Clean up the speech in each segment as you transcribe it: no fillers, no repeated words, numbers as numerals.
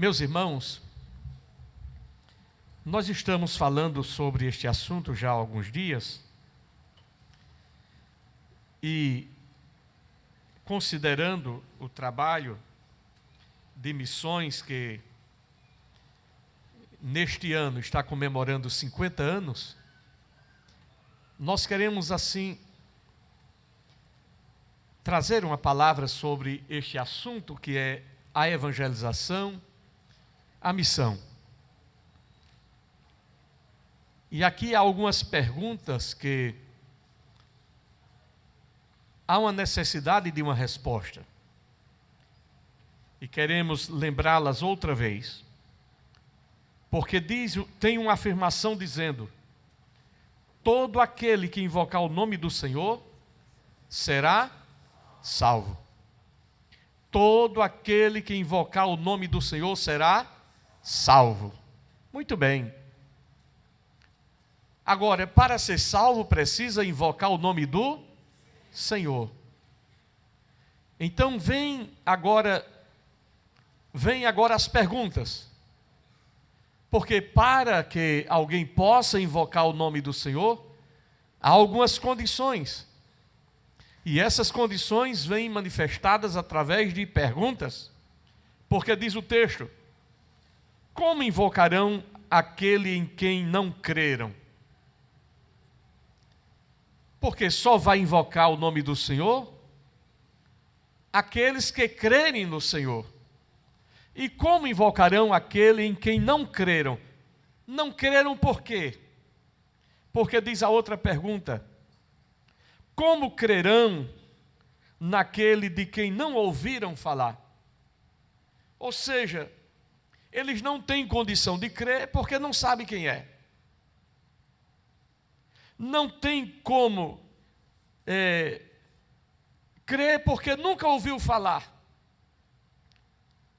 Meus irmãos, nós estamos falando sobre este assunto já há alguns dias e considerando o trabalho de missões que neste ano está comemorando 50 anos, nós queremos assim trazer uma palavra sobre este assunto que é a evangelização, a missão. E aqui há algumas perguntas que há uma necessidade de uma resposta. E queremos lembrá-las outra vez. Porque tem uma afirmação dizendo: todo aquele que invocar o nome do Senhor será salvo. Todo aquele que invocar o nome do Senhor será salvo. Muito bem. Agora, para ser salvo, precisa invocar o nome do Senhor. Então, vem agora as perguntas. Porque para que alguém possa invocar o nome do Senhor, há algumas condições. E essas condições vêm manifestadas através de perguntas. Porque diz o texto: como invocarão aquele em quem não creram? Porque só vai invocar o nome do Senhor aqueles que crerem no Senhor. E como invocarão aquele em quem não creram? Não creram por quê? Porque diz a outra pergunta: como crerão naquele de quem não ouviram falar? Ou seja, eles não têm condição de crer porque não sabem quem é. Não tem como crer porque nunca ouviu falar.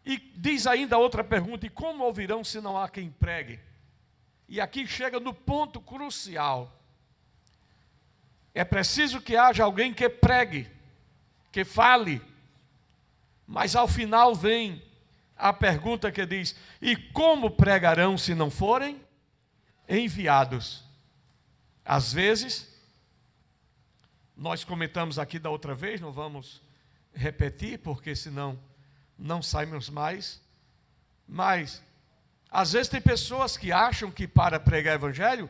E diz ainda outra pergunta: e como ouvirão se não há quem pregue? E aqui chega no ponto crucial. É preciso que haja alguém que pregue, que fale. Mas ao final vem a pergunta que diz: e como pregarão se não forem enviados? Às vezes, nós comentamos aqui da outra vez, não vamos repetir, porque senão não saímos mais. Mas, às vezes tem pessoas que acham que para pregar o evangelho,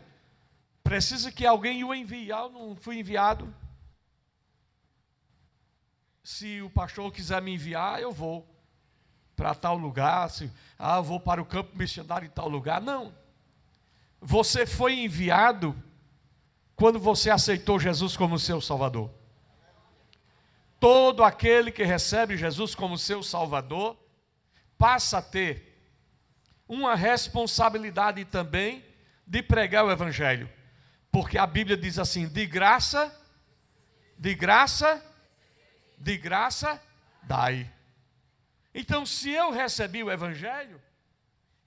precisa que alguém o envie. Eu não fui enviado. Se o pastor quiser me enviar, eu vou para tal lugar. Eu vou para o campo missionário em tal lugar. Não. Você foi enviado quando você aceitou Jesus como seu Salvador. Todo aquele que recebe Jesus como seu Salvador passa a ter uma responsabilidade também de pregar o Evangelho. Porque a Bíblia diz assim: de graça, dai. Então, se eu recebi o Evangelho,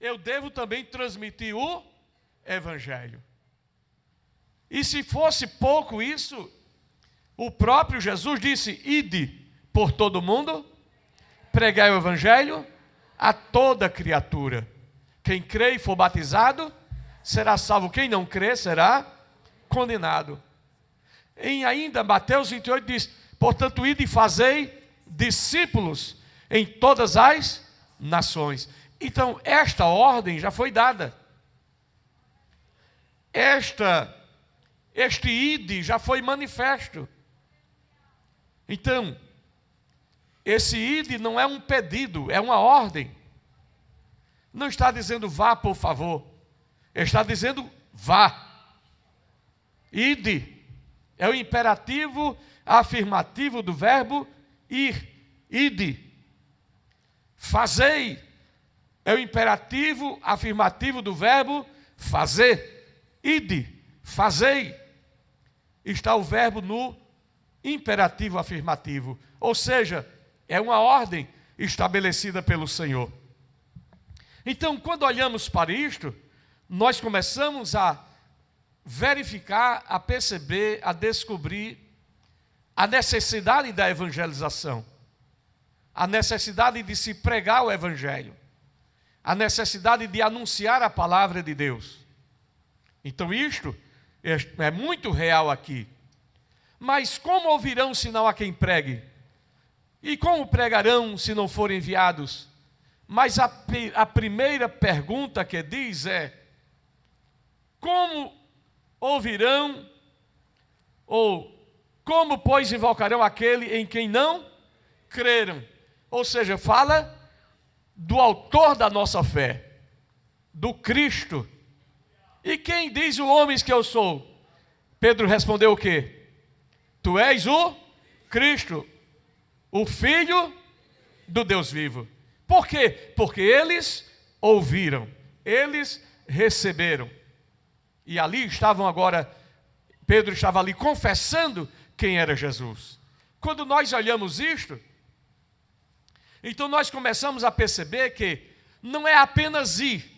eu devo também transmitir o Evangelho. E se fosse pouco isso, o próprio Jesus disse: ide por todo mundo, pregai o Evangelho a toda criatura. Quem crê e for batizado será salvo, quem não crê será condenado. Em ainda Mateus 28 diz: portanto, ide e fazei discípulos em todas as nações. Então, esta ordem já foi dada. Este ide já foi manifesto. Então, esse ide não é um pedido, é uma ordem. Não está dizendo vá, por favor. Está dizendo vá. Ide é o imperativo afirmativo do verbo ir. Ide. Fazei é o imperativo afirmativo do verbo fazer. Ide. Fazei. Está o verbo no imperativo afirmativo. Ou seja, é uma ordem estabelecida pelo Senhor. Então, quando olhamos para isto, nós começamos a verificar, a perceber, a descobrir a necessidade da evangelização, a necessidade de se pregar o Evangelho, a necessidade de anunciar a palavra de Deus. Então isto é muito real aqui. Mas como ouvirão se não há quem pregue? E como pregarão se não forem enviados? Mas a primeira pergunta que diz é: como ouvirão, ou como, pois, invocarão aquele em quem não creram? Ou seja, fala do autor da nossa fé, do Cristo. E quem diz o homens que eu sou? Pedro respondeu o quê? Tu és o Cristo, o Filho do Deus vivo. Por quê? Porque eles ouviram, eles receberam. E ali estavam agora, Pedro estava ali confessando quem era Jesus. Quando nós olhamos isto, então nós começamos a perceber que não é apenas ir,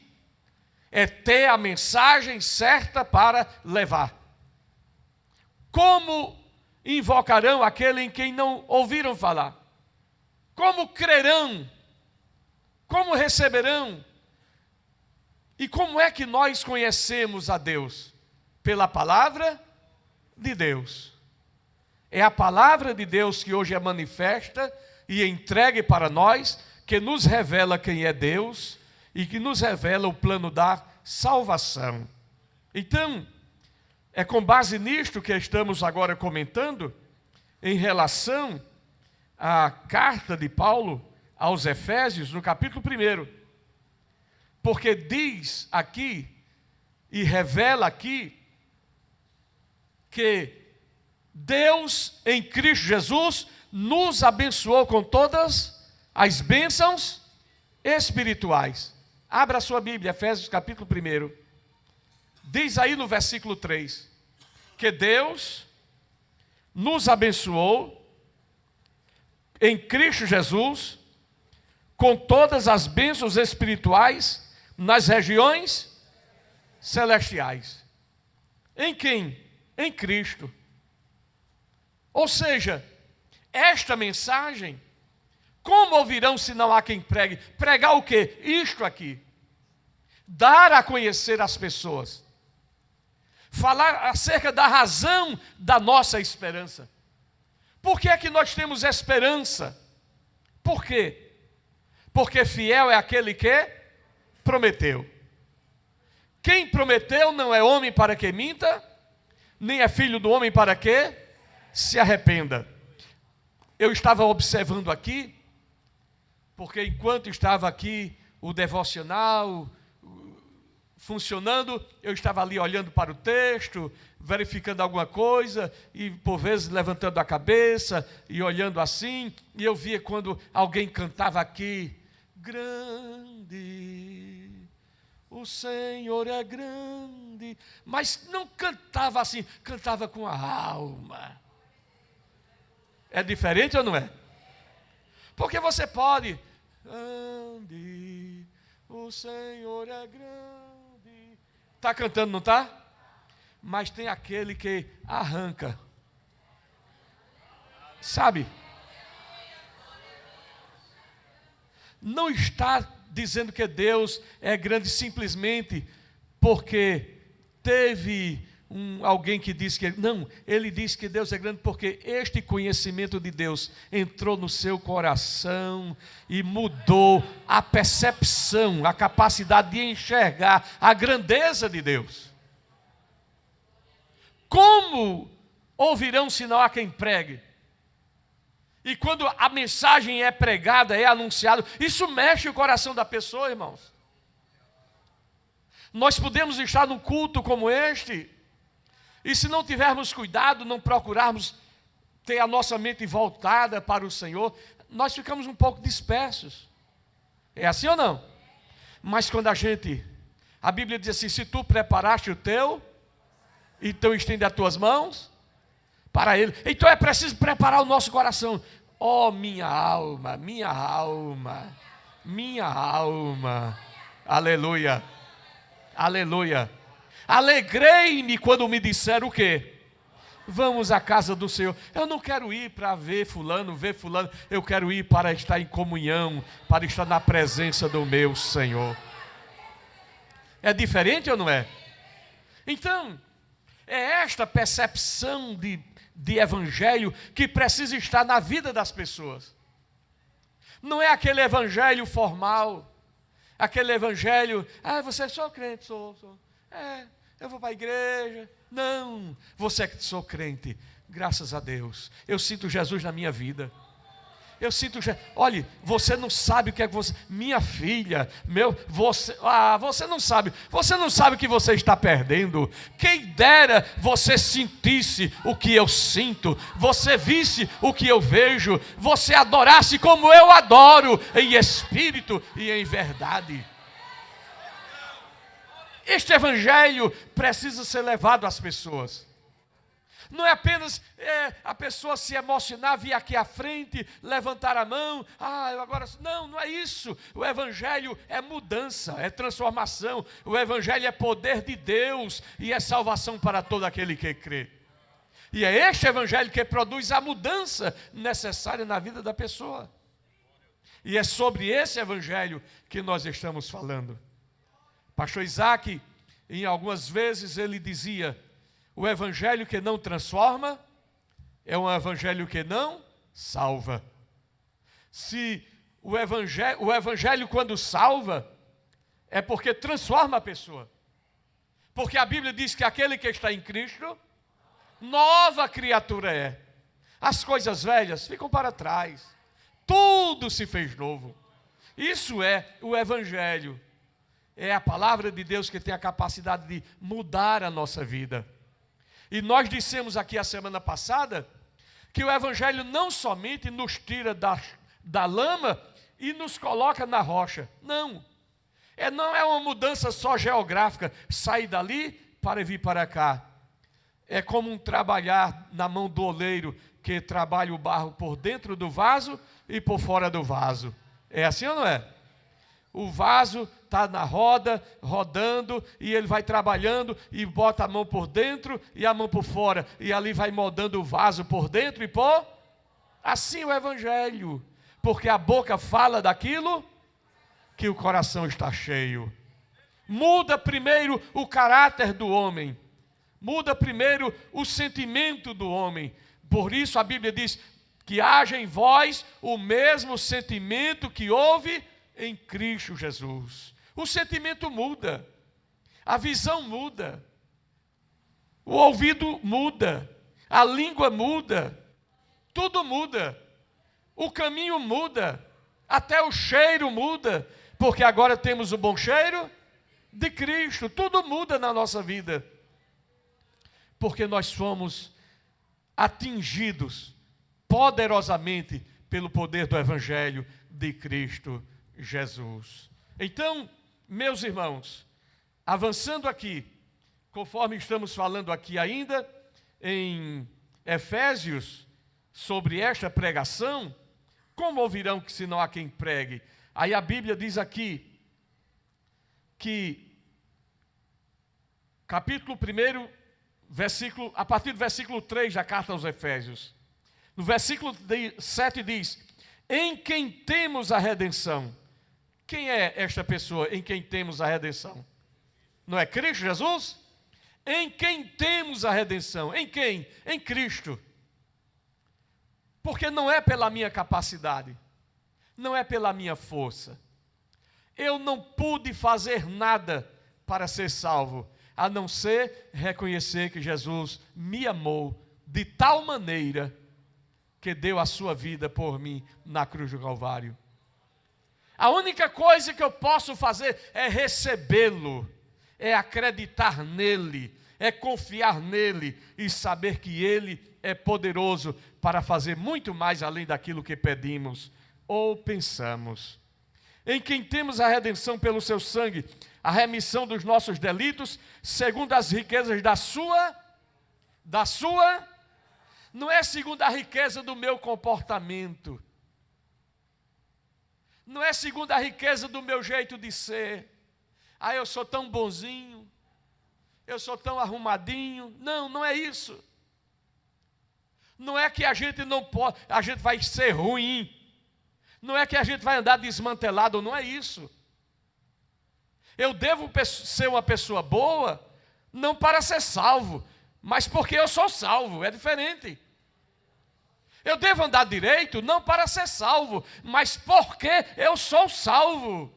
é ter a mensagem certa para levar. Como invocarão aquele em quem não ouviram falar? Como crerão? Como receberão? E como é que nós conhecemos a Deus? Pela palavra de Deus. É a palavra de Deus que hoje é manifesta e entregue para nós, que nos revela quem é Deus e que nos revela o plano da salvação. Então, é com base nisto que estamos agora comentando em relação à carta de Paulo aos Efésios, no capítulo 1. Porque diz aqui e revela aqui que Deus em Cristo Jesus nos abençoou com todas as bênçãos espirituais. Abra a sua Bíblia, Efésios capítulo 1. Diz aí no versículo 3, que Deus nos abençoou em Cristo Jesus com todas as bênçãos espirituais nas regiões celestiais. Em quem? Em Cristo. Ou seja, esta mensagem, como ouvirão se não há quem pregue? Pregar o quê? Isto aqui. Dar a conhecer às pessoas. Falar acerca da razão da nossa esperança. Por que é que nós temos esperança? Por quê? Porque fiel é aquele que prometeu. Quem prometeu não é homem para que minta, nem é filho do homem para que se arrependa. Eu estava observando aqui, porque enquanto estava aqui o devocional funcionando, eu estava ali olhando para o texto, verificando alguma coisa, e por vezes levantando a cabeça e olhando assim, e eu via quando alguém cantava aqui: grande, o Senhor é grande, mas não cantava assim, cantava com a alma. É diferente ou não é? Porque você pode, grande, o Senhor é grande. Está cantando, não está? Mas tem aquele que arranca. Sabe? Não está dizendo que Deus é grande simplesmente porque teve alguém que disse que... Não, ele diz que Deus é grande porque este conhecimento de Deus entrou no seu coração e mudou a percepção, a capacidade de enxergar a grandeza de Deus. Como ouvirão se não há quem pregue? E quando a mensagem é pregada, é anunciada, isso mexe o coração da pessoa, irmãos. Nós podemos estar num culto como este, e se não tivermos cuidado, não procurarmos ter a nossa mente voltada para o Senhor, nós ficamos um pouco dispersos. É assim ou não? Mas quando a Bíblia diz assim: se tu preparaste o teu, então estende as tuas mãos para Ele. Então é preciso preparar o nosso coração. Oh, minha alma, minha alma, minha alma. Aleluia, aleluia. Alegrei-me quando me disseram o quê? Vamos à casa do Senhor. Eu não quero ir para ver fulano, eu quero ir para estar em comunhão, para estar na presença do meu Senhor. É diferente ou não é? Então, é esta percepção de evangelho que precisa estar na vida das pessoas. Não é aquele evangelho formal, aquele evangelho, você é só crente, sou. Eu vou para a igreja. Não, você que sou crente, graças a Deus, eu sinto Jesus na minha vida. Olhe, você não sabe o que é que você, minha filha, você não sabe o que você está perdendo. Quem dera você sentisse o que eu sinto, você visse o que eu vejo, você adorasse como eu adoro, em espírito e em verdade. Este evangelho precisa ser levado às pessoas. Não é apenas a pessoa se emocionar, vir aqui à frente, levantar a mão, não é isso. O evangelho é mudança, é transformação. O evangelho é poder de Deus e é salvação para todo aquele que crê. E é este evangelho que produz a mudança necessária na vida da pessoa. E é sobre esse evangelho que nós estamos falando. Pastor Isaac, em algumas vezes ele dizia: o evangelho que não transforma é um evangelho que não salva. Se o evangelho quando salva, é porque transforma a pessoa. Porque a Bíblia diz que aquele que está em Cristo, nova criatura é. As coisas velhas ficam para trás. Tudo se fez novo. Isso é o evangelho. É a palavra de Deus que tem a capacidade de mudar a nossa vida. E nós dissemos aqui a semana passada que o evangelho não somente nos tira da lama e nos coloca na rocha. Não é uma mudança só geográfica, sair dali para vir para cá. É como um trabalhar na mão do oleiro, que trabalha o barro por dentro do vaso e por fora do vaso. É assim ou não é? O vaso está na roda, rodando, e ele vai trabalhando e bota a mão por dentro e a mão por fora, e ali vai moldando o vaso por dentro e por... Assim o evangelho, porque a boca fala daquilo que o coração está cheio. Muda primeiro o caráter do homem, muda primeiro o sentimento do homem. Por isso a Bíblia diz que haja em vós o mesmo sentimento que houve em Cristo Jesus. O sentimento muda, a visão muda, o ouvido muda, a língua muda, tudo muda, o caminho muda, até o cheiro muda, porque agora temos o bom cheiro de Cristo. Tudo muda na nossa vida, porque nós fomos atingidos poderosamente pelo poder do Evangelho de Cristo Jesus. Então, meus irmãos, avançando aqui, conforme estamos falando aqui ainda em Efésios, sobre esta pregação, como ouvirão que se não há quem pregue? Aí a Bíblia diz aqui, que capítulo 1, a partir do versículo 3 da carta aos Efésios, no versículo 7 diz: em quem temos a redenção. Quem é esta pessoa em quem temos a redenção? Não é Cristo Jesus? Em quem temos a redenção? Em quem? Em Cristo. Porque não é pela minha capacidade, não é pela minha força. Eu não pude fazer nada para ser salvo, a não ser reconhecer que Jesus me amou de tal maneira que deu a sua vida por mim na cruz do Calvário. A única coisa que eu posso fazer é recebê-lo, é acreditar nele, é confiar nele e saber que ele é poderoso para fazer muito mais além daquilo que pedimos ou pensamos. Em quem temos a redenção pelo seu sangue, a remissão dos nossos delitos, segundo as riquezas da sua, não é segundo a riqueza do meu comportamento, não é segundo a riqueza do meu jeito de ser. Eu sou tão bonzinho, eu sou tão arrumadinho. Não é isso. Não é que a gente não pode, a gente vai ser ruim. Não é que a gente vai andar desmantelado, não é isso. Eu devo ser uma pessoa boa, não para ser salvo, mas porque eu sou salvo, é diferente. Eu devo andar direito, não para ser salvo, mas porque eu sou salvo.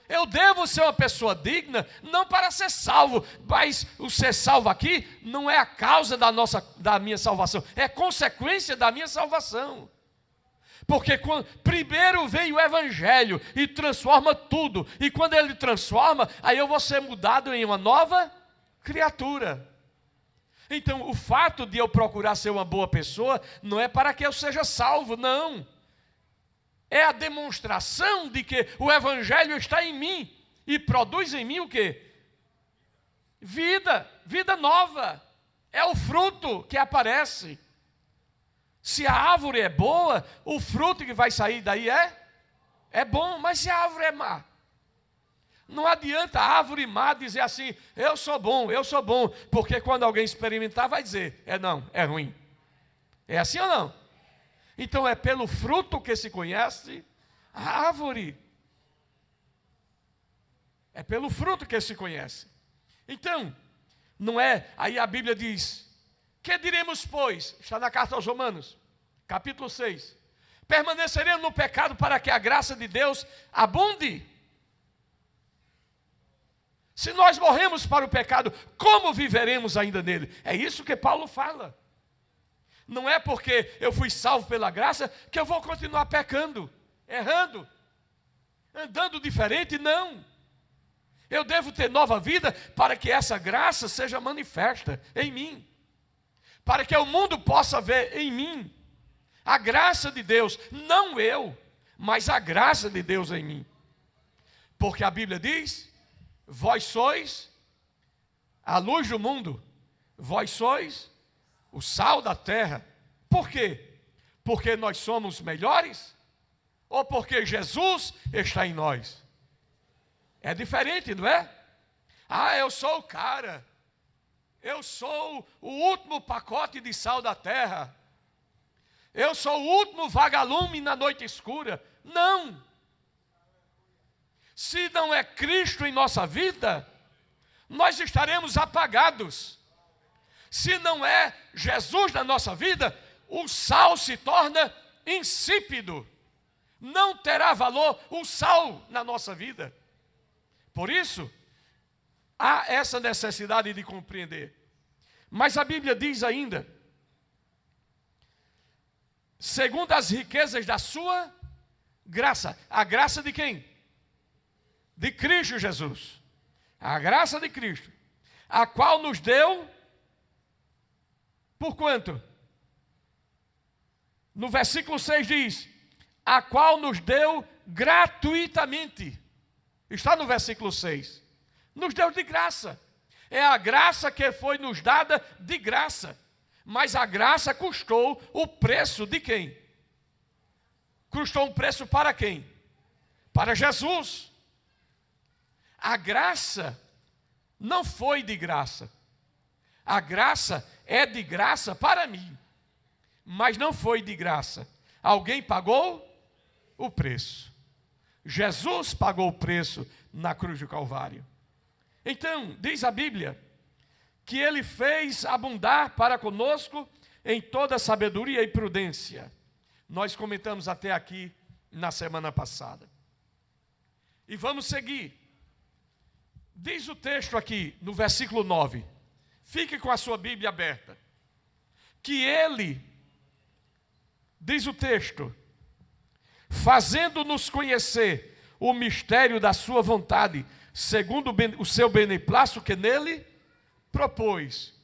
Eu devo ser uma pessoa digna, não para ser salvo, mas o ser salvo aqui não é a causa da minha salvação, é consequência da minha salvação. Porque primeiro vem o Evangelho e transforma tudo, e quando ele transforma, aí eu vou ser mudado em uma nova criatura. Então, o fato de eu procurar ser uma boa pessoa, não é para que eu seja salvo, não. É a demonstração de que o Evangelho está em mim e produz em mim o quê? Vida nova. É o fruto que aparece. Se a árvore é boa, o fruto que vai sair daí é bom, mas se a árvore é má, não adianta a árvore má dizer assim, eu sou bom, porque quando alguém experimentar vai dizer, não, é ruim. É assim ou não? Então é pelo fruto que se conhece a árvore. É pelo fruto que se conhece. Então, não é, aí a Bíblia diz, que diremos, pois? Está na carta aos Romanos, capítulo 6. Permaneceremos no pecado para que a graça de Deus abunde? Se nós morremos para o pecado, como viveremos ainda nele? É isso que Paulo fala. Não é porque eu fui salvo pela graça que eu vou continuar pecando, errando, andando diferente, não. Eu devo ter nova vida para que essa graça seja manifesta em mim. Para que o mundo possa ver em mim a graça de Deus, não eu, mas a graça de Deus em mim. Porque a Bíblia diz, vós sois a luz do mundo, vós sois o sal da terra. Por quê? Porque nós somos melhores? Ou porque Jesus está em nós? É diferente, não é? Eu sou o cara. Eu sou o último pacote de sal da terra. Eu sou o último vagalume na noite escura. Não. Se não é Cristo em nossa vida, nós estaremos apagados. Se não é Jesus na nossa vida, o sal se torna insípido. Não terá valor o sal na nossa vida. Por isso, há essa necessidade de compreender. Mas a Bíblia diz ainda, segundo as riquezas da sua graça. A graça de quem? De Cristo Jesus. A graça de Cristo, a qual nos deu, por quanto? No versículo 6 diz, a qual nos deu gratuitamente. Está no versículo 6. Nos deu de graça. É a graça que foi nos dada de graça. Mas a graça custou o preço de quem? Custou um preço para quem? Para Jesus. A graça não foi de graça. A graça é de graça para mim. Mas não foi de graça. Alguém pagou o preço. Jesus pagou o preço na cruz do Calvário. Então, diz a Bíblia, que Ele fez abundar para conosco em toda sabedoria e prudência. Nós comentamos até aqui na semana passada. E vamos seguir. Diz o texto aqui, no versículo 9. Fique com a sua Bíblia aberta. Que Ele, diz o texto, fazendo-nos conhecer o mistério da sua vontade, segundo o seu beneplácito que nele propôs,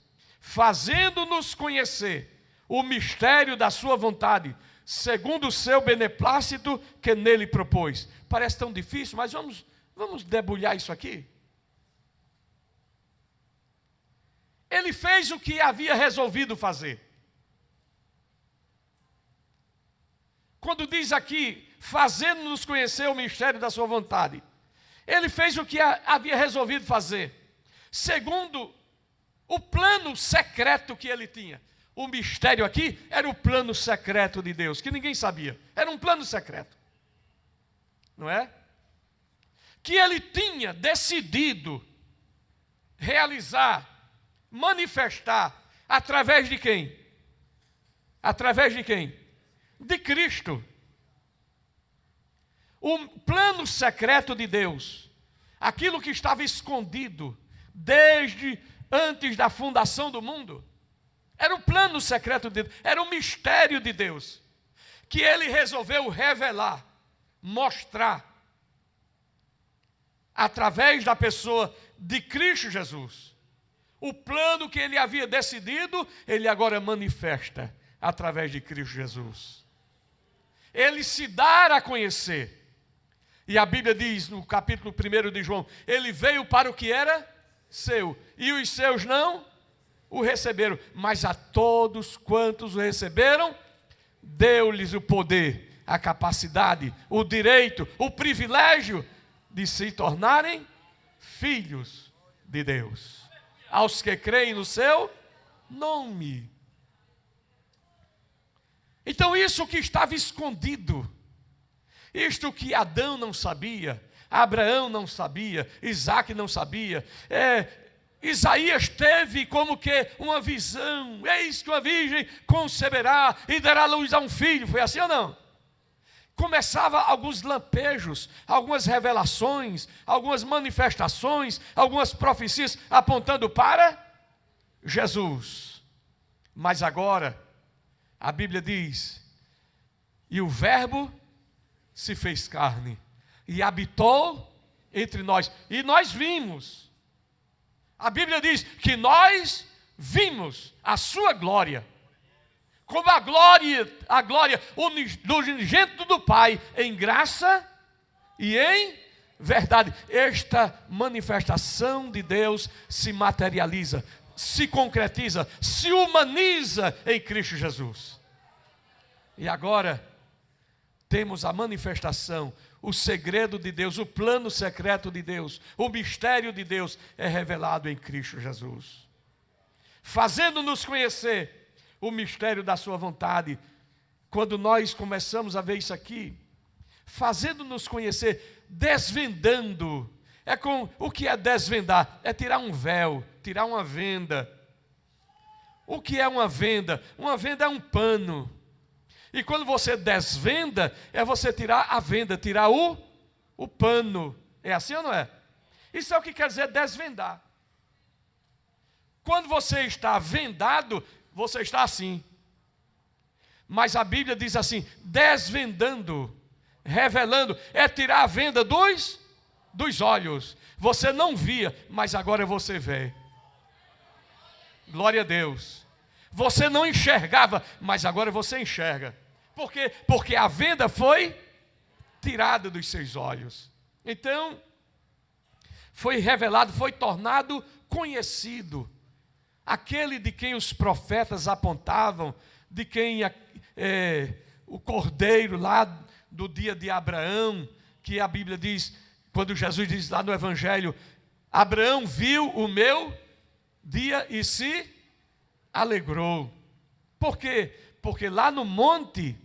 fazendo-nos conhecer o mistério da sua vontade, segundo o seu beneplácito que nele propôs. Parece tão difícil, mas vamos debulhar isso aqui. Ele fez o que havia resolvido fazer. Quando diz aqui, fazendo-nos conhecer o mistério da sua vontade, Ele fez o que havia resolvido fazer, segundo O plano secreto que ele tinha. O mistério aqui era o plano secreto de Deus, que ninguém sabia. Era um plano secreto. Não é? Que ele tinha decidido realizar, manifestar, através de quem? Através de quem? De Cristo. O plano secreto de Deus, aquilo que estava escondido desde antes da fundação do mundo, era o plano secreto de Deus, era o mistério de Deus, que ele resolveu revelar, mostrar, através da pessoa de Cristo Jesus. O plano que ele havia decidido, ele agora manifesta através de Cristo Jesus. Ele se dá a conhecer. E a Bíblia diz no capítulo 1 de João, ele veio para o que era seu, e os seus não o receberam, mas a todos quantos o receberam, deu-lhes o poder, a capacidade, o direito, o privilégio de se tornarem filhos de Deus, aos que creem no seu nome. Então isso que estava escondido, isto que Adão não sabia, Abraão não sabia, Isaac não sabia, Isaías teve como que uma visão, eis que uma virgem conceberá e dará luz a um filho, foi assim ou não? Começava alguns lampejos, algumas revelações, algumas manifestações, algumas profecias apontando para Jesus. Mas agora, a Bíblia diz, e o Verbo se fez carne e habitou entre nós, e nós vimos. A Bíblia diz que nós vimos a sua glória, como a glória do unigênito do Pai, em graça e em verdade. Esta manifestação de Deus se materializa, se concretiza, se humaniza em Cristo Jesus. E agora temos a manifestação, o segredo de Deus, o plano secreto de Deus, o mistério de Deus é revelado em Cristo Jesus, fazendo-nos conhecer o mistério da sua vontade. Quando nós começamos a ver isso aqui, fazendo-nos conhecer, desvendando. O que é desvendar? É tirar um véu, tirar uma venda. O que é uma venda? Uma venda é um pano. E quando você desvenda, é você tirar a venda, tirar o pano. É assim ou não é? Isso é o que quer dizer desvendar. Quando você está vendado, você está assim. Mas a Bíblia diz assim, desvendando, revelando, é tirar a venda dos olhos. Você não via, mas agora você vê. Glória a Deus. Você não enxergava, mas agora você enxerga. Por quê? Porque a venda foi tirada dos seus olhos. Então, foi revelado, foi tornado conhecido. Aquele de quem os profetas apontavam, de quem o cordeiro lá do dia de Abraão, que a Bíblia diz, quando Jesus diz lá no Evangelho, Abraão viu o meu dia e se alegrou. Por quê? Porque lá no monte,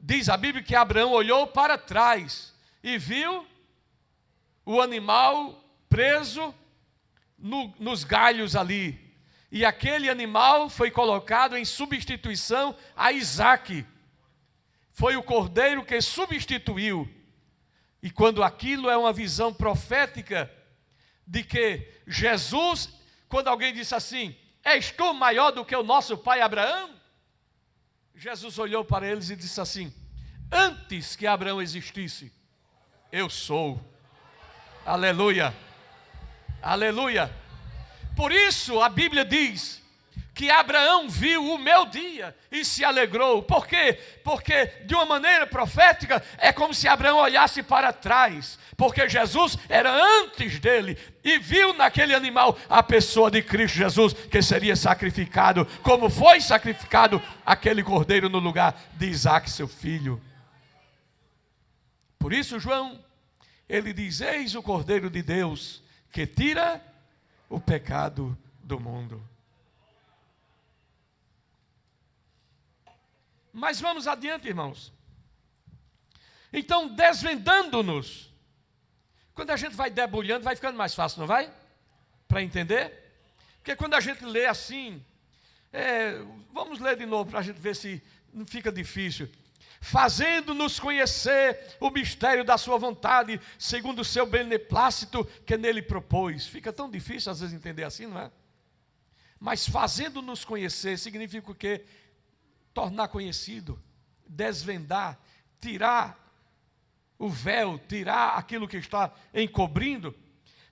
diz a Bíblia que Abraão olhou para trás e viu o animal preso nos galhos ali. E aquele animal foi colocado em substituição a Isaque. Foi o cordeiro que substituiu. E quando aquilo é uma visão profética de que Jesus, quando alguém disse assim, és tu maior do que o nosso pai Abraão? Jesus olhou para eles e disse assim, antes que Abraão existisse, eu sou. Aleluia, aleluia. Por isso a Bíblia diz que Abraão viu o meu dia e se alegrou. Por quê? Porque de uma maneira profética é como se Abraão olhasse para trás, porque Jesus era antes dele e viu naquele animal a pessoa de Cristo Jesus, que seria sacrificado, como foi sacrificado aquele cordeiro no lugar de Isaque, seu filho. Por isso João, ele diz, eis o cordeiro de Deus que tira o pecado do mundo. Mas vamos adiante, irmãos. Então, desvendando-nos, quando a gente vai debulhando, vai ficando mais fácil, não vai? Para entender? Porque quando a gente lê assim, vamos ler de novo para a gente ver se não fica difícil. Fazendo-nos conhecer o mistério da sua vontade, segundo o seu beneplácito que nele propôs. Fica tão difícil às vezes entender assim, não é? Mas fazendo-nos conhecer significa o quê? Tornar conhecido, desvendar, tirar o véu, tirar aquilo que está encobrindo,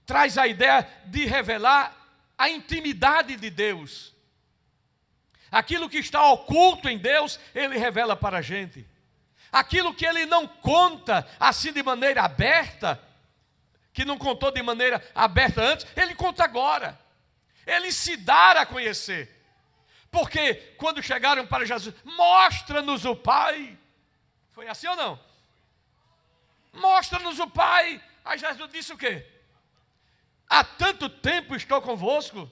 traz a ideia de revelar a intimidade de Deus. Aquilo que está oculto em Deus, Ele revela para a gente. Aquilo que Ele não conta assim de maneira aberta, que não contou de maneira aberta antes, Ele conta agora. Ele se dá a conhecer. Porque quando chegaram para Jesus, mostra-nos o Pai. Foi assim ou não? Mostra-nos o Pai. Aí Jesus disse o quê? Há tanto tempo estou convosco.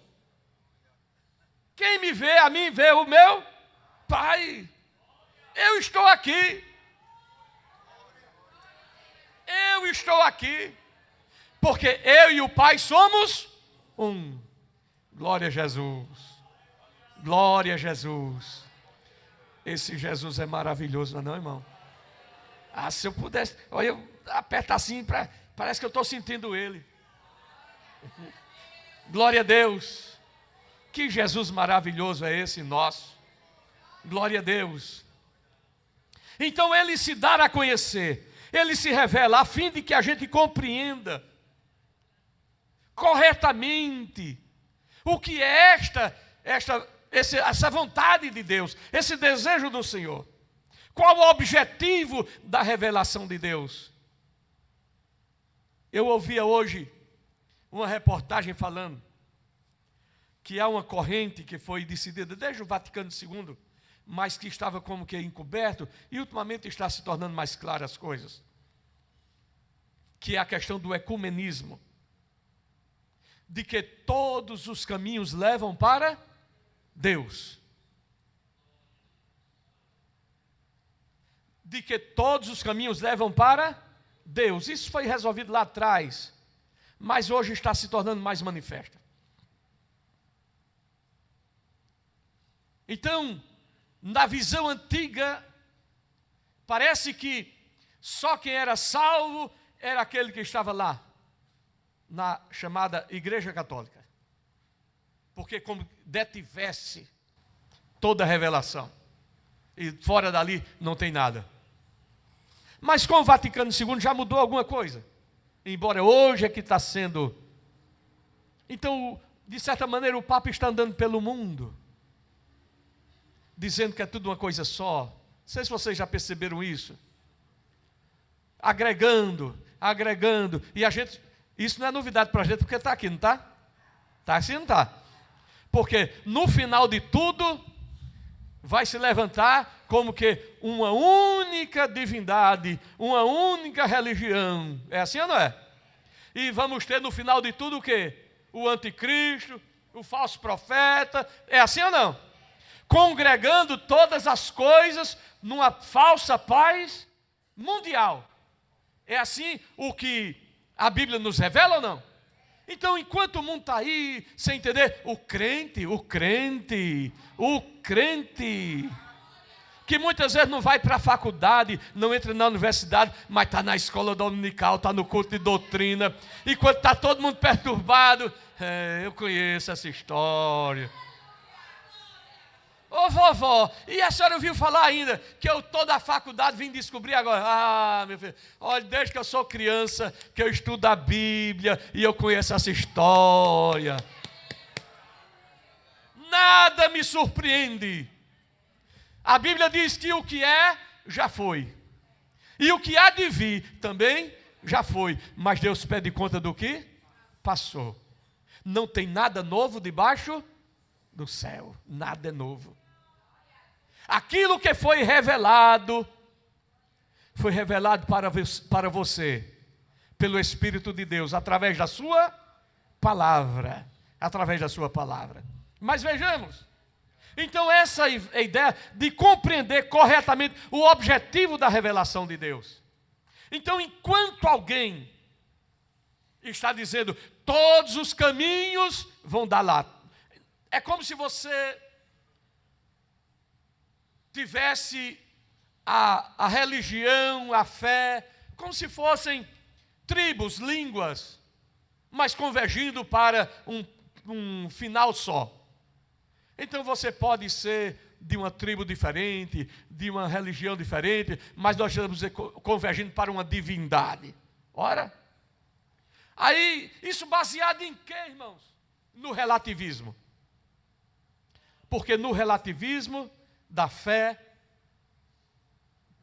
Quem me vê, a mim vê o meu Pai. Eu estou aqui. Eu estou aqui. Porque eu e o Pai somos um. Glória a Jesus. Glória a Jesus. Esse Jesus é maravilhoso, não é, irmão? Ah, se eu pudesse, olha, eu aperto assim, parece que eu estou sentindo Ele. Glória a Deus. Que Jesus maravilhoso é esse nosso. Glória a Deus. Então Ele se dá a conhecer, Ele se revela a fim de que a gente compreenda corretamente o que é essa vontade de Deus, esse desejo do Senhor. Qual o objetivo da revelação de Deus? Eu ouvia hoje uma reportagem falando que há uma corrente que foi decidida desde o Vaticano II, mas que estava como que encoberto, e ultimamente está se tornando mais claras as coisas, que é a questão do ecumenismo, de que todos os caminhos levam para Deus. De que todos os caminhos levam para Deus. Isso foi resolvido lá atrás, mas hoje está se tornando mais manifesto. Então, na visão antiga, parece que só quem era salvo era aquele que estava lá, na chamada Igreja Católica. Porque como detivesse toda a revelação. E fora dali não tem nada. Mas com o Vaticano II já mudou alguma coisa. Embora hoje é que está sendo. Então, de certa maneira, o Papa está andando pelo mundo, dizendo que é tudo uma coisa só. Não sei se vocês já perceberam isso. Agregando. E a gente, isso não é novidade para a gente, porque está aqui, não está? Está assim, não está? Porque no final de tudo, vai se levantar como que uma única divindade, uma única religião. É assim ou não é? E vamos ter no final de tudo o quê? O anticristo, o falso profeta. É assim ou não? Congregando todas as coisas numa falsa paz mundial. É assim o que a Bíblia nos revela ou não? Então, enquanto o mundo está aí, sem entender, o crente, que muitas vezes não vai para a faculdade, não entra na universidade, mas está na escola dominical, está no culto de doutrina, e quando está todo mundo perturbado, eu conheço essa história. Ô vovó, e a senhora ouviu falar ainda que eu toda a faculdade vim descobrir agora? Ah, meu filho, olha, desde que eu sou criança, que eu estudo a Bíblia e eu conheço essa história. Nada me surpreende. A Bíblia diz que o que é, já foi. E o que há de vir também já foi. Mas Deus pede conta do que passou. Não tem nada novo debaixo do céu. Nada é novo. Aquilo que foi revelado para você, pelo Espírito de Deus, através da sua palavra, através da sua palavra. Mas vejamos, então essa é a ideia de compreender corretamente o objetivo da revelação de Deus. Então, enquanto alguém está dizendo, todos os caminhos vão dar lá, é como se você tivesse a religião, a fé, como se fossem tribos, línguas, mas convergindo para um final só. Então você pode ser de uma tribo diferente, de uma religião diferente, mas nós estamos convergindo para uma divindade. Ora, aí, isso baseado em quê, irmãos? No relativismo. Porque no relativismo da fé,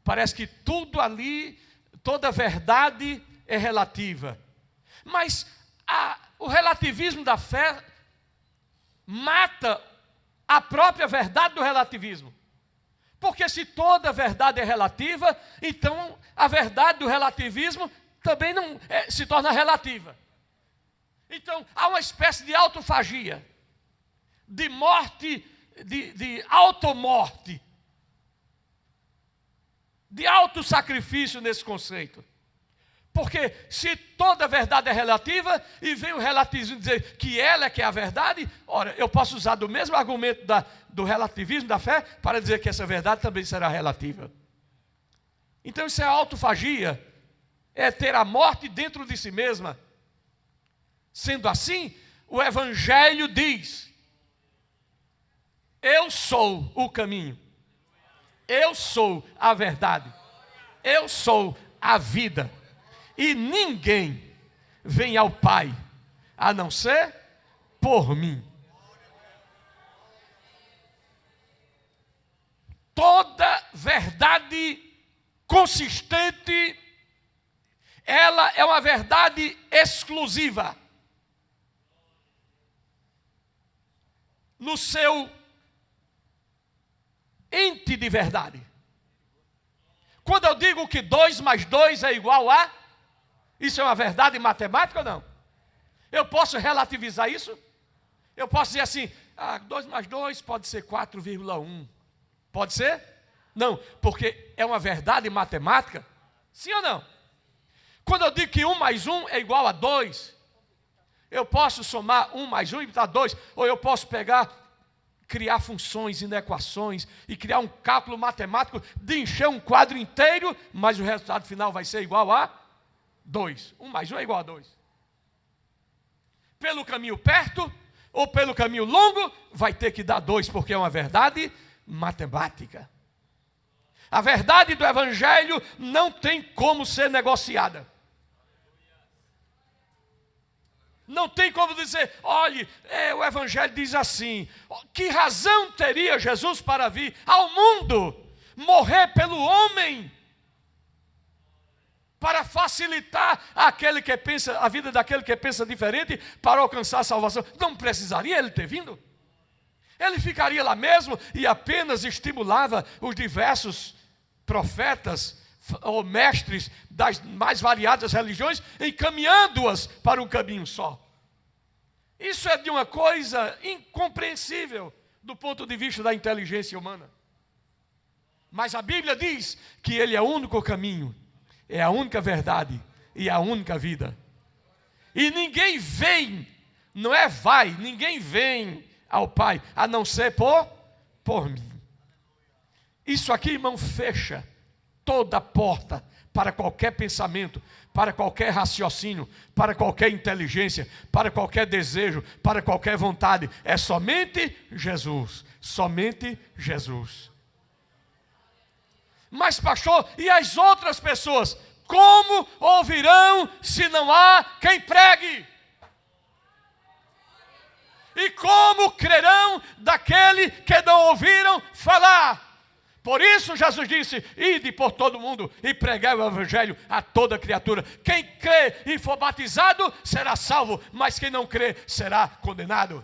parece que tudo ali, toda verdade é relativa. Mas o relativismo da fé mata a própria verdade do relativismo. Porque se toda verdade é relativa, então a verdade do relativismo também não se torna relativa. Então há uma espécie de autofagia, de morte, de automorte, de autossacrifício nesse conceito. Porque se toda verdade é relativa e vem o relativismo dizer que ela é que é a verdade, ora, eu posso usar do mesmo argumento do relativismo da fé para dizer que essa verdade também será relativa. Então isso é autofagia, é ter a morte dentro de si mesma. Sendo assim, o Evangelho diz, eu sou o caminho, eu sou a verdade, eu sou a vida. E ninguém vem ao Pai, a não ser por mim. Toda verdade consistente, ela é uma verdade exclusiva. No seu ente de verdade. Quando eu digo que 2 mais 2 é igual a... Isso é uma verdade matemática ou não? Eu posso relativizar isso? Eu posso dizer assim, 2 mais 2 pode ser 4,1. Pode ser? Não, porque é uma verdade matemática? Sim ou não? Quando eu digo que 1 mais 1 é igual a 2, eu posso somar 1 mais 1 e dar 2, ou eu posso criar funções, inequações, e criar um cálculo matemático de encher um quadro inteiro, mas o resultado final vai ser igual a 2. 1 mais 1 é igual a 2. Pelo caminho perto ou pelo caminho longo, vai ter que dar 2, porque é uma verdade matemática. A verdade do Evangelho não tem como ser negociada. Não tem como dizer, olhe, o Evangelho diz assim, que razão teria Jesus para vir ao mundo, morrer pelo homem, para facilitar a vida daquele que pensa diferente, para alcançar a salvação. Não precisaria ele ter vindo? Ele ficaria lá mesmo e apenas estimulava os diversos profetas ou mestres das mais variadas religiões, encaminhando-as para um caminho só. Isso é de uma coisa incompreensível do ponto de vista da inteligência humana. Mas a Bíblia diz que Ele é o único caminho, é a única verdade e a única vida. E ninguém vem, ninguém vem ao Pai, a não ser por mim. Isso aqui, irmão, fecha toda a porta para qualquer pensamento, para qualquer raciocínio, para qualquer inteligência, para qualquer desejo, para qualquer vontade. É somente Jesus, somente Jesus. Mas pastor, e as outras pessoas? Como ouvirão se não há quem pregue? E como crerão daquele que não ouviram falar? Por isso Jesus disse, ide por todo mundo e pregai o Evangelho a toda criatura. Quem crê e for batizado será salvo, mas quem não crê será condenado.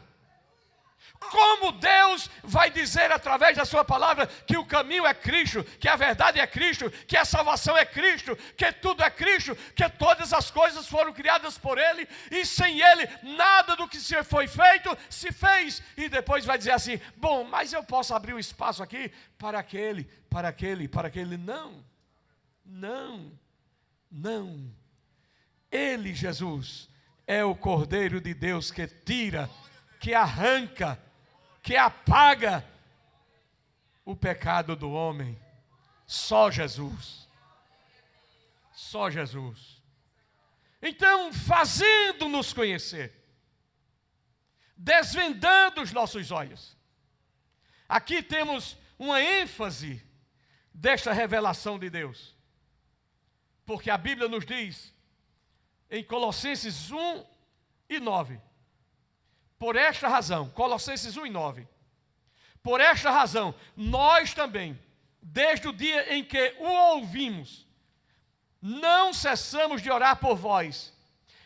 Como Deus vai dizer através da sua palavra que o caminho é Cristo, que a verdade é Cristo, que a salvação é Cristo, que tudo é Cristo, que todas as coisas foram criadas por Ele e sem Ele nada do que se foi feito se fez. E depois vai dizer assim: bom, mas eu posso abrir um espaço aqui para aquele, para aquele, para aquele. Não, não, não. Ele, Jesus, é o Cordeiro de Deus que tira, que arranca, que apaga o pecado do homem. Só Jesus. Só Jesus. Então, fazendo-nos conhecer, desvendando os nossos olhos. Aqui temos uma ênfase desta revelação de Deus. Porque a Bíblia nos diz, em Colossenses 1 e 9, por esta razão, Colossenses 1 e 9, por esta razão, nós também, desde o dia em que o ouvimos, não cessamos de orar por vós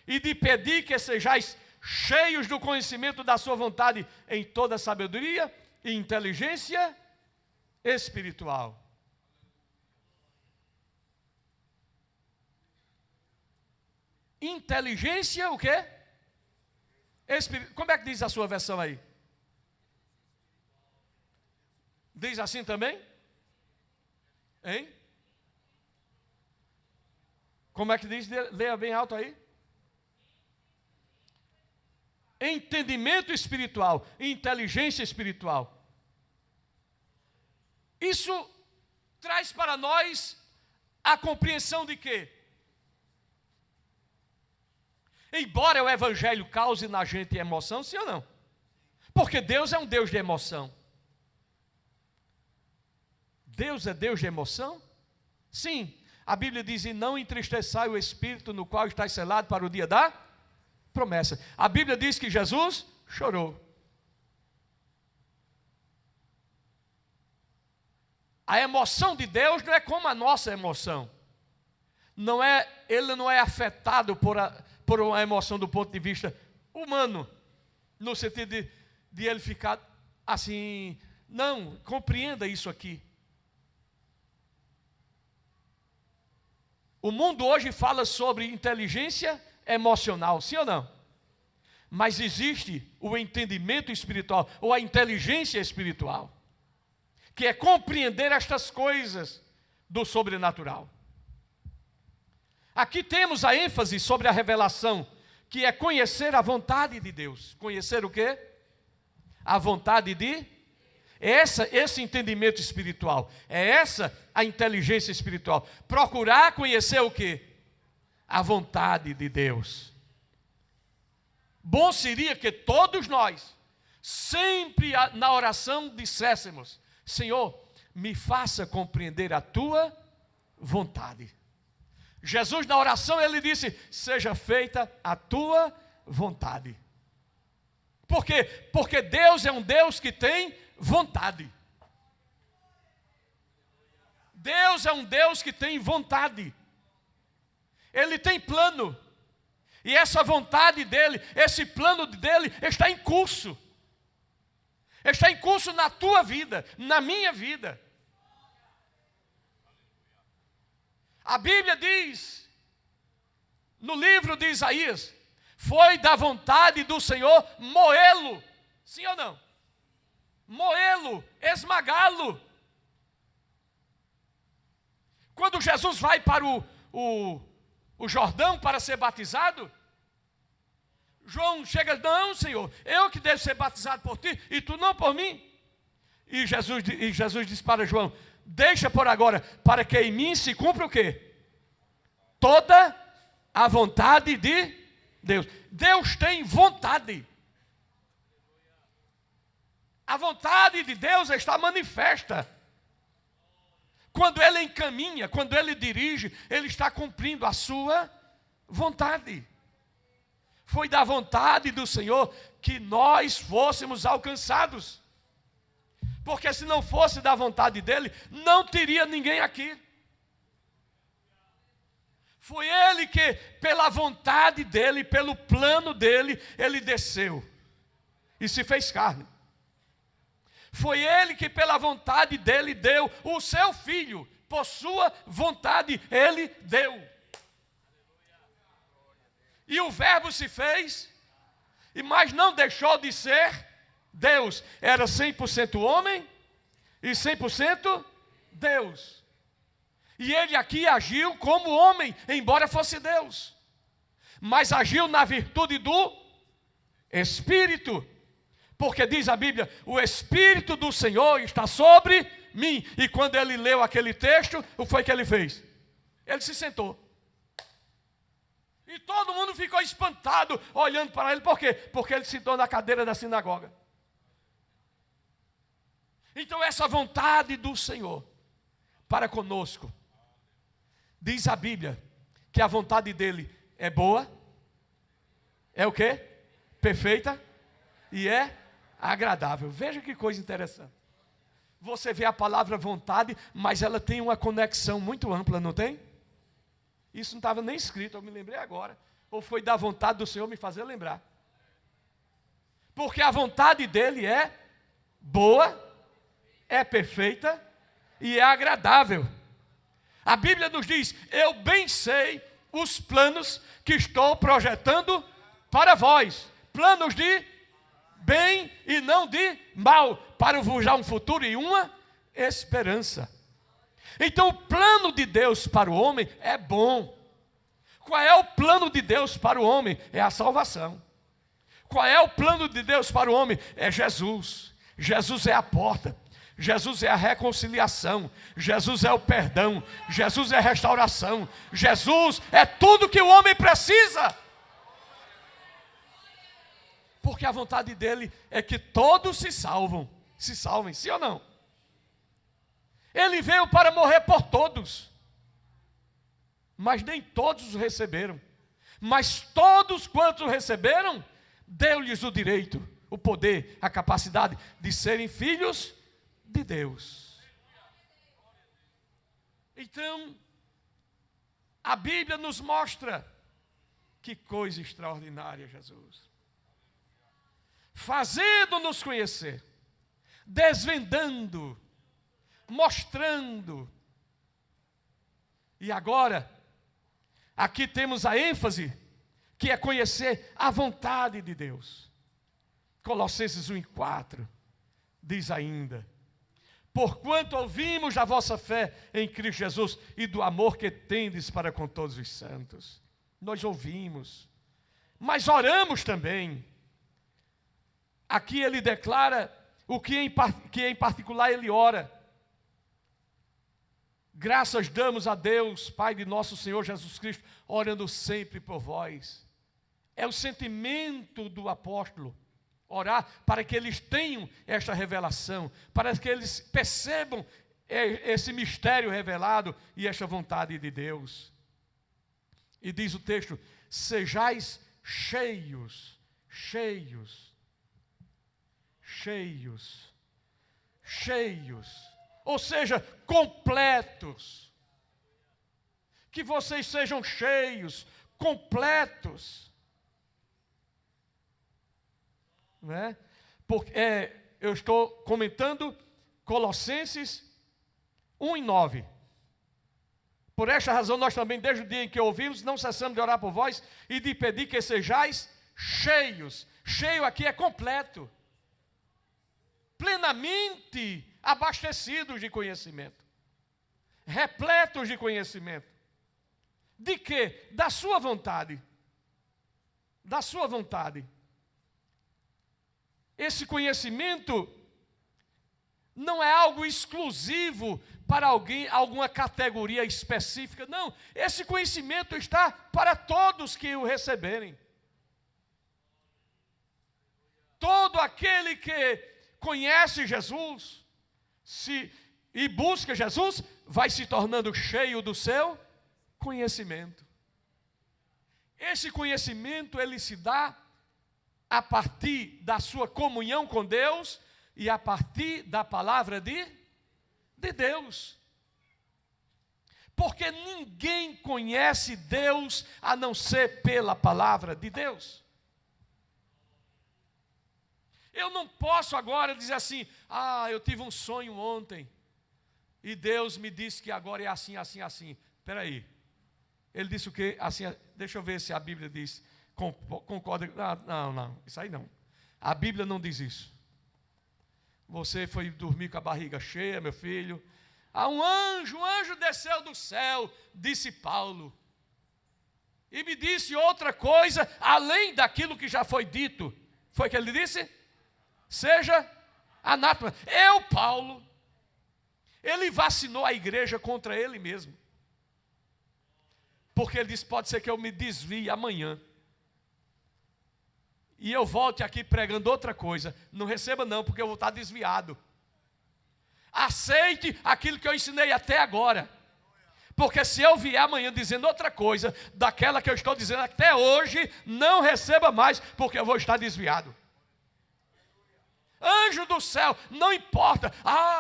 e de pedir que sejais cheios do conhecimento da sua vontade em toda sabedoria e inteligência espiritual. Inteligência o quê? Como é que diz a sua versão aí? Diz assim também? Hein? Como é que diz? Leia bem alto aí. Entendimento espiritual, inteligência espiritual. Isso traz para nós a compreensão de quê? Embora o evangelho cause na gente emoção, sim ou não? Porque Deus é um Deus de emoção. Deus é Deus de emoção? Sim. A Bíblia diz: e não entristeçai o Espírito no qual está selado para o dia da promessa. A Bíblia diz que Jesus chorou. A emoção de Deus não é como a nossa emoção. Ele não é afetado por uma emoção do ponto de vista humano, no sentido de ele ficar assim. Não, compreenda isso aqui. O mundo hoje fala sobre inteligência emocional, sim ou não? Mas existe o entendimento espiritual, ou a inteligência espiritual, que é compreender estas coisas do sobrenatural. Aqui temos a ênfase sobre a revelação, que é conhecer a vontade de Deus. Conhecer o quê? A vontade de... Esse entendimento espiritual, é essa a inteligência espiritual. Procurar conhecer o quê? A vontade de Deus. Bom seria que todos nós, sempre na oração, disséssemos: Senhor, me faça compreender a tua vontade. Jesus, na oração, ele disse: seja feita a tua vontade. Por quê? Porque Deus é um Deus que tem vontade. Deus é um Deus que tem vontade. Ele tem plano. E essa vontade dele, esse plano dele está em curso. Está em curso na tua vida, na minha vida. A Bíblia diz, no livro de Isaías, foi da vontade do Senhor moê-lo. Sim ou não? Moê-lo, esmagá-lo. Quando Jesus vai para o Jordão para ser batizado, João chega: não, Senhor, eu que devo ser batizado por ti e tu não por mim. E Jesus diz para João: deixa por agora, para que em mim se cumpra o quê? Toda a vontade de Deus. Deus tem vontade. A vontade de Deus está manifesta. Quando Ele encaminha, quando Ele dirige, Ele está cumprindo a sua vontade. Foi da vontade do Senhor que nós fôssemos alcançados. Porque se não fosse da vontade dEle, não teria ninguém aqui. Foi Ele que, pela vontade dEle, pelo plano dEle, Ele desceu e se fez carne. Foi Ele que pela vontade dEle deu o seu Filho. Por sua vontade Ele deu. E o Verbo se fez, mas não deixou de ser Deus. Era 100% homem e 100% Deus. E Ele aqui agiu como homem, embora fosse Deus. Mas agiu na virtude do Espírito. Porque diz a Bíblia, o Espírito do Senhor está sobre mim. E quando ele leu aquele texto, o que foi que ele fez? Ele se sentou. E todo mundo ficou espantado, olhando para ele. Por quê? Porque ele sentou na cadeira da sinagoga. Então essa vontade do Senhor para conosco, diz a Bíblia, que a vontade dele é boa, é o quê? Perfeita e é agradável. Veja que coisa interessante. Você vê a palavra vontade, mas ela tem uma conexão muito ampla, não tem? Isso não estava nem escrito, eu me lembrei agora. Ou foi da vontade do Senhor me fazer lembrar. Porque a vontade dele é boa, é perfeita e é agradável. A Bíblia nos diz, eu bem sei os planos que estou projetando para vós. Planos de bem e não de mal, para vos dar um futuro e uma esperança. Então o plano de Deus para o homem é bom. Qual é o plano de Deus para o homem? É a salvação. Qual é o plano de Deus para o homem? É Jesus. Jesus é a porta. Jesus é a reconciliação. Jesus é o perdão. Jesus é a restauração. Jesus é tudo que o homem precisa. Porque a vontade dele é que todos se salvem, sim ou não? Ele veio para morrer por todos, mas nem todos o receberam. Mas todos quantos o receberam, deu-lhes o direito, o poder, a capacidade de serem filhos de Deus. Então, a Bíblia nos mostra que coisa extraordinária, Jesus. Fazendo-nos conhecer, desvendando, mostrando. E agora, aqui temos a ênfase, que é conhecer a vontade de Deus. Colossenses 1:4 diz ainda, porquanto ouvimos da vossa fé em Cristo Jesus e do amor que tendes para com todos os santos. Nós ouvimos, mas oramos também. Aqui ele declara o que em particular ele ora. Graças damos a Deus, Pai de nosso Senhor Jesus Cristo, orando sempre por vós. É o sentimento do apóstolo, orar para que eles tenham esta revelação, para que eles percebam esse mistério revelado e esta vontade de Deus. E diz o texto, sejais cheios, ou seja, completos. Que vocês sejam cheios, completos. Não é? Porque, eu estou comentando Colossenses 1:9. Por esta razão nós também, desde o dia em que ouvimos, não cessamos de orar por vós e de pedir que sejais cheios. Cheio aqui é completo. Plenamente abastecidos de conhecimento, repletos de conhecimento. De quê? Da sua vontade. Da sua vontade. Esse conhecimento não é algo exclusivo para alguém, alguma categoria específica. Não, esse conhecimento está para todos que o receberem. Todo aquele que conhece Jesus e busca Jesus, vai se tornando cheio do seu conhecimento. Esse conhecimento, ele se dá a partir da sua comunhão com Deus e a partir da palavra de Deus. Porque ninguém conhece Deus a não ser pela palavra de Deus. Eu não posso agora dizer assim, eu tive um sonho ontem, e Deus me disse que agora é assim, assim, assim. Espera aí. Ele disse o quê? Assim, deixa eu ver se a Bíblia diz, concorda. Não, isso aí não. A Bíblia não diz isso. Você foi dormir com a barriga cheia, meu filho. Um anjo desceu do céu, disse Paulo. E me disse outra coisa, além daquilo que já foi dito. Foi o que ele disse? Seja anátema. Paulo, ele vacinou a igreja contra ele mesmo. Porque ele disse, pode ser que eu me desvie amanhã. E eu volte aqui pregando outra coisa. Não receba não, porque eu vou estar desviado. Aceite aquilo que eu ensinei até agora. Porque se eu vier amanhã dizendo outra coisa, daquela que eu estou dizendo até hoje, não receba mais, porque eu vou estar desviado. Anjo do céu, não importa.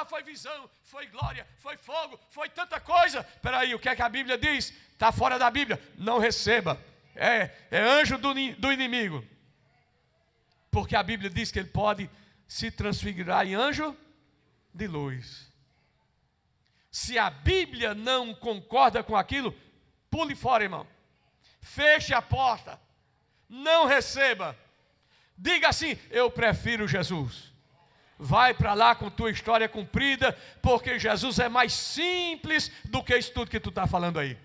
Foi visão, foi glória, foi fogo, foi tanta coisa. Espera aí, o que é que a Bíblia diz? Está fora da Bíblia. Não receba. É anjo do inimigo. Porque a Bíblia diz que ele pode se transfigurar em anjo de luz. Se a Bíblia não concorda com aquilo, pule fora, irmão. Feche a porta. Não receba. Diga assim, eu prefiro Jesus. Vai para lá com tua história cumprida, porque Jesus é mais simples do que isso tudo que tu está falando aí.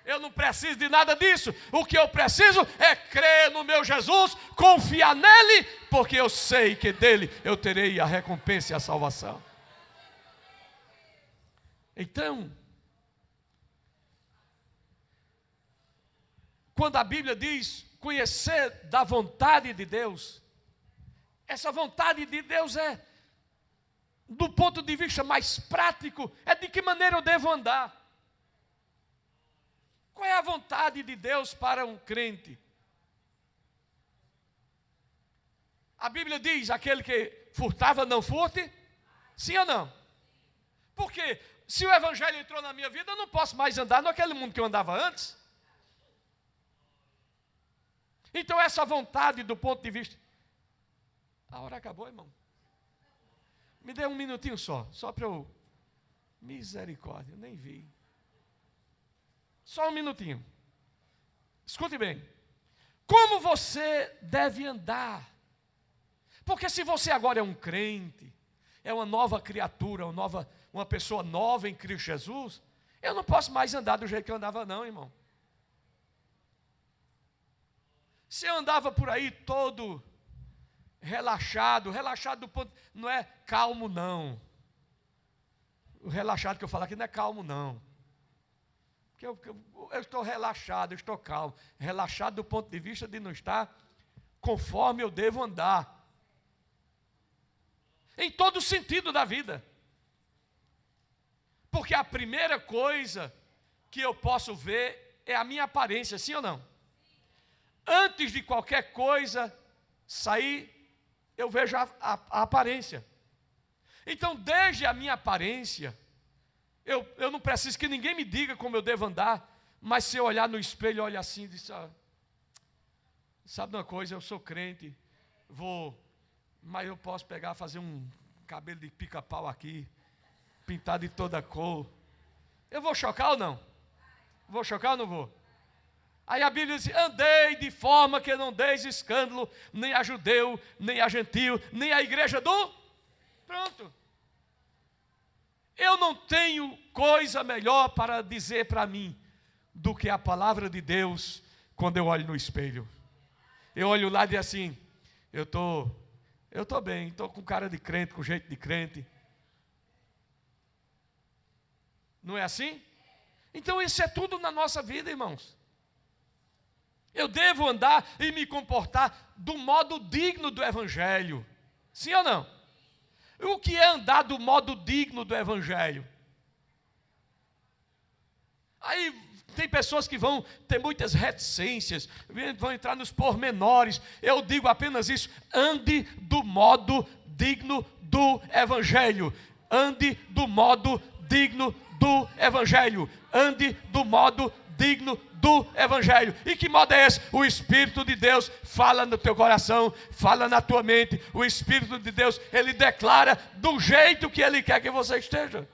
Eu não preciso de nada disso. O que eu preciso é crer no meu Jesus, confiar nele, porque eu sei que dele eu terei a recompensa e a salvação. Então, quando a Bíblia diz conhecer da vontade de Deus, essa vontade de Deus é, do ponto de vista mais prático, é de que maneira eu devo andar. Qual é a vontade de Deus para um crente? A Bíblia diz, aquele que furtava não furte, sim ou não? Por quê? Se o Evangelho entrou na minha vida, eu não posso mais andar naquele mundo que eu andava antes. Então essa vontade do ponto de vista... A hora acabou, irmão. Me dê um minutinho só para eu... Misericórdia, eu nem vi. Só um minutinho. Escute bem. Como você deve andar? Porque se você agora é um crente, é uma nova criatura, uma pessoa nova em Cristo Jesus, eu não posso mais andar do jeito que eu andava não, irmão. Se eu andava por aí todo relaxado do ponto, não é calmo não. O relaxado que eu falo aqui não é calmo não. Porque eu estou relaxado, eu estou calmo. Relaxado do ponto de vista de não estar conforme eu devo andar. Em todo o sentido da vida. Porque a primeira coisa que eu posso ver é a minha aparência, sim ou não? Antes de qualquer coisa sair, eu vejo a aparência. Então, desde a minha aparência, eu não preciso que ninguém me diga como eu devo andar, mas se eu olhar no espelho, olha assim e diz, sabe uma coisa, eu sou crente, mas eu posso fazer um cabelo de pica-pau aqui, pintar de toda cor. Eu vou chocar ou não? Vou chocar ou não vou? Aí a Bíblia diz, andei de forma que não deis escândalo, nem a judeu, nem a gentil, nem a igreja do... Pronto. Eu não tenho coisa melhor para dizer para mim do que a palavra de Deus quando eu olho no espelho. Eu olho lá e digo assim, eu estou bem, estou com cara de crente, com jeito de crente. Não é assim? Então isso é tudo na nossa vida, irmãos. Eu devo andar e me comportar do modo digno do Evangelho. Sim ou não? O que é andar do modo digno do Evangelho? Aí tem pessoas que vão ter muitas reticências, vão entrar nos pormenores. Eu digo apenas isso, ande do modo digno do Evangelho. Ande do modo digno do Evangelho. Ande do modo digno do Evangelho. E que modo é esse? O Espírito de Deus fala no teu coração, fala na tua mente. O Espírito de Deus, ele declara do jeito que ele quer que você esteja.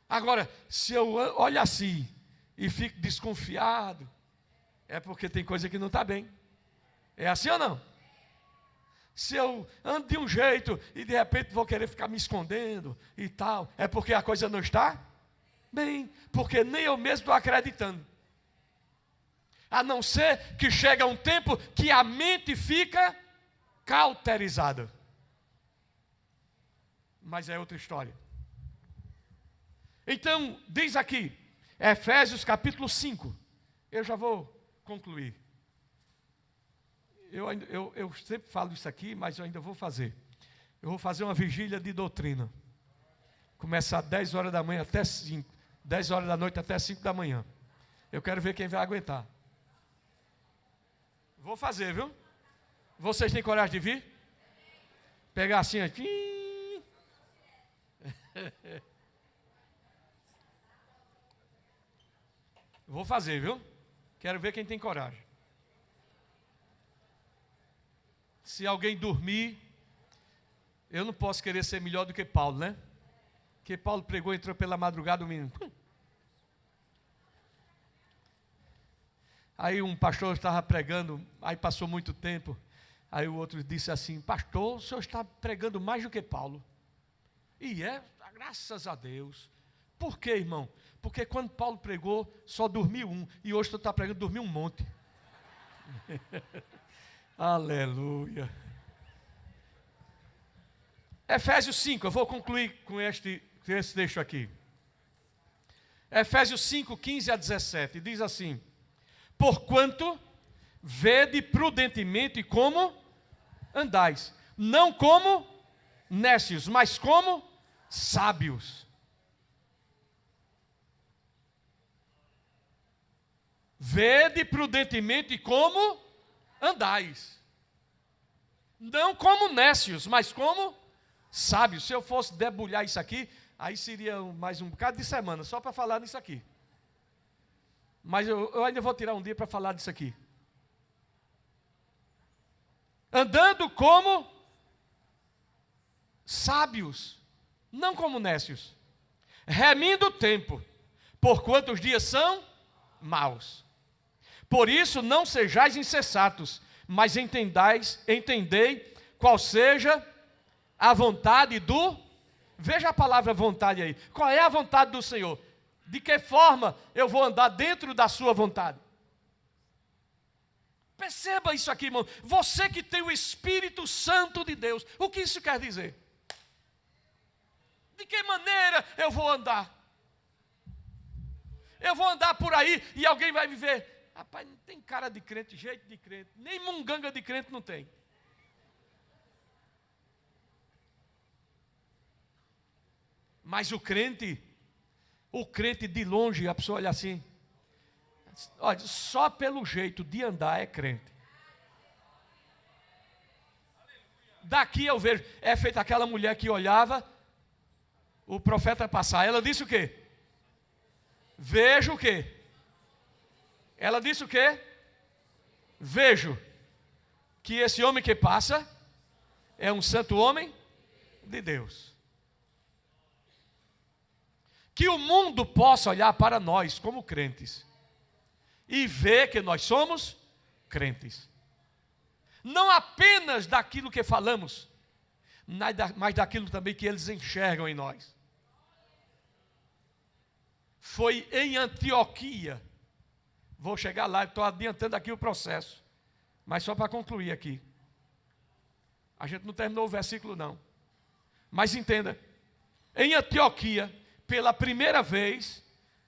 Agora, se eu olho assim e fico desconfiado, é porque tem coisa que não está bem. É assim ou não? Se eu ando de um jeito e de repente vou querer ficar me escondendo e tal, é porque a coisa não está bem, porque nem eu mesmo estou acreditando. A não ser que chega um tempo que a mente fica cauterizada. Mas é outra história. Então, diz aqui, Efésios capítulo 5. Eu já vou concluir. Eu sempre falo isso aqui, mas eu ainda vou fazer. Eu vou fazer uma vigília de doutrina. Começar 10 horas da manhã até 5. 10 horas da noite até 5 da manhã. Eu quero ver quem vai aguentar. Vou fazer, viu? Vocês têm coragem de vir? Pegar assim aqui. Vou fazer, viu? Quero ver quem tem coragem. Se alguém dormir, eu não posso querer ser melhor do que Paulo, né? Porque Paulo pregou, entrou pela madrugada, o menino. Aí um pastor estava pregando, aí passou muito tempo. Aí o outro disse assim: pastor, o senhor está pregando mais do que Paulo. E graças a Deus. Por quê, irmão? Porque quando Paulo pregou, só dormiu um. E hoje tu está pregando, dormiu um monte. Aleluia. Efésios 5, eu vou concluir com esse texto aqui. Efésios 5, 15 a 17, diz assim: porquanto vede prudentemente como andais, não como nécios, mas como sábios. Vede prudentemente como andais, não como nécios, mas como sábios. Se eu fosse debulhar isso aqui, aí seria mais um bocado de semana, só para falar nisso aqui. Mas eu ainda vou tirar um dia para falar disso aqui. Andando como sábios, não como nécios, remindo o tempo, porquanto os dias são maus. Por isso não sejais insensatos, mas entendei qual seja a vontade do... Veja a palavra vontade aí. Qual é a vontade do Senhor? De que forma eu vou andar dentro da sua vontade? Perceba isso aqui, irmão. Você que tem o Espírito Santo de Deus, o que isso quer dizer? De que maneira eu vou andar? Eu vou andar por aí e alguém vai me ver. Rapaz, não tem cara de crente, jeito de crente, nem munganga de crente não tem. Mas o crente de longe, a pessoa olha assim, olha, só pelo jeito de andar é crente. Daqui eu vejo, é feita aquela mulher que olhava o profeta passar, ela disse o quê? Vejo o quê? Ela disse o quê? Vejo que esse homem que passa é um santo homem de Deus. Que o mundo possa olhar para nós como crentes e ver que nós somos crentes. Não apenas daquilo que falamos, mas daquilo também que eles enxergam em nós. Foi em Antioquia. Vou chegar lá, estou adiantando aqui o processo. Mas só para concluir aqui. A gente não terminou o versículo não. Mas entenda. Em Antioquia, pela primeira vez,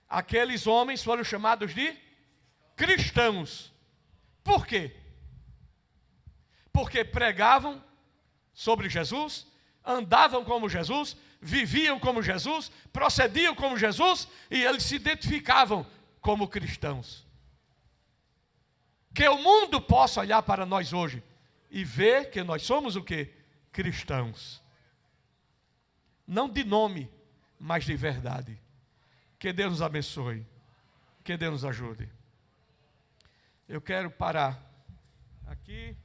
aqueles homens foram chamados de cristãos. Por quê? Porque pregavam sobre Jesus, andavam como Jesus, viviam como Jesus, procediam como Jesus, e eles se identificavam como cristãos. Que o mundo possa olhar para nós hoje e ver que nós somos o quê? Cristãos. Não de nome, mas de verdade. Que Deus nos abençoe. Que Deus nos ajude. Eu quero parar aqui.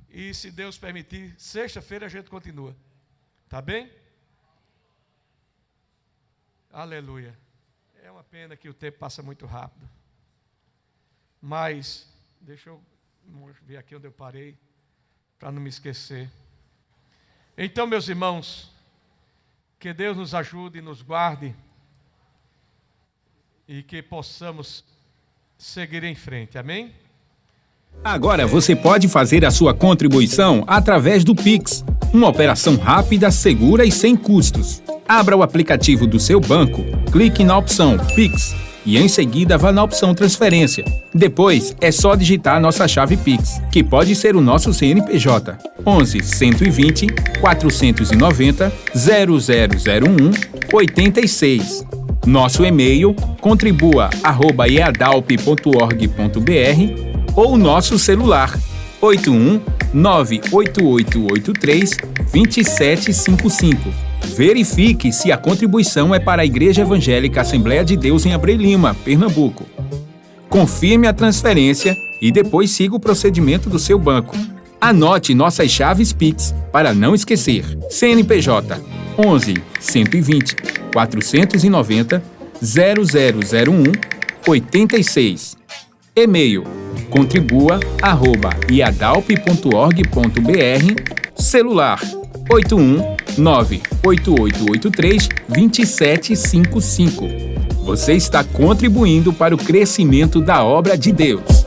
E se Deus permitir, sexta-feira a gente continua. Tá bem? Aleluia. É uma pena que o tempo passa muito rápido. Mas, deixa eu ver aqui onde eu parei, para não me esquecer. Então, meus irmãos, que Deus nos ajude e nos guarde, e que possamos seguir em frente. Amém? Agora você pode fazer a sua contribuição através do Pix, uma operação rápida, segura e sem custos. Abra o aplicativo do seu banco, clique na opção Pix e em seguida vá na opção Transferência. Depois é só digitar nossa chave Pix, que pode ser o nosso CNPJ 11 120 490 0001 86. Nosso e-mail contribua@eadalp.org.br ou nosso celular 81-98883-2755. Verifique se a contribuição é para a Igreja Evangélica Assembleia de Deus em Abreu Lima, Pernambuco. Confirme a transferência e depois siga o procedimento do seu banco. Anote nossas chaves Pix para não esquecer. CNPJ 11 120 490 0001 86. E-mail contribua@iadalp.org.br. Celular 81-98883-2755. Você está contribuindo para o crescimento da obra de Deus.